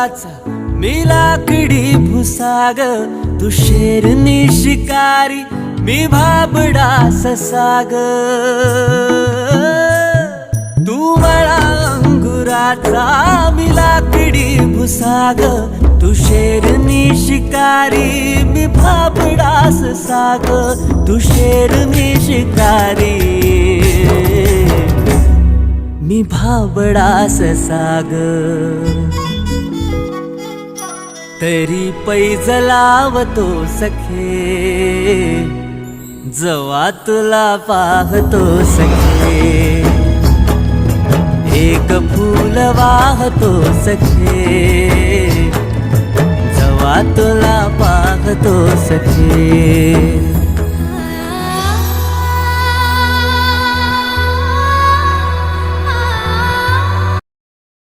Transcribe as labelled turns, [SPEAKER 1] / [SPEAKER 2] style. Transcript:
[SPEAKER 1] अंगुराचा मी लाकडी भुसाग, तू शेरनी शिकारी मी भाबडा ससाग. तू मला अंगुराचा मी लाकडी भुसाग, तू शेरनी शिकारी मी भाबडा ससाग. तू शेरनी शिकारी मी भाबडा ससाग. तरी पैज लावतो सखे, जवा तुला पाहतो सखे. एक फूल वाहतो सखे, जवा तुला पाहतो सखे.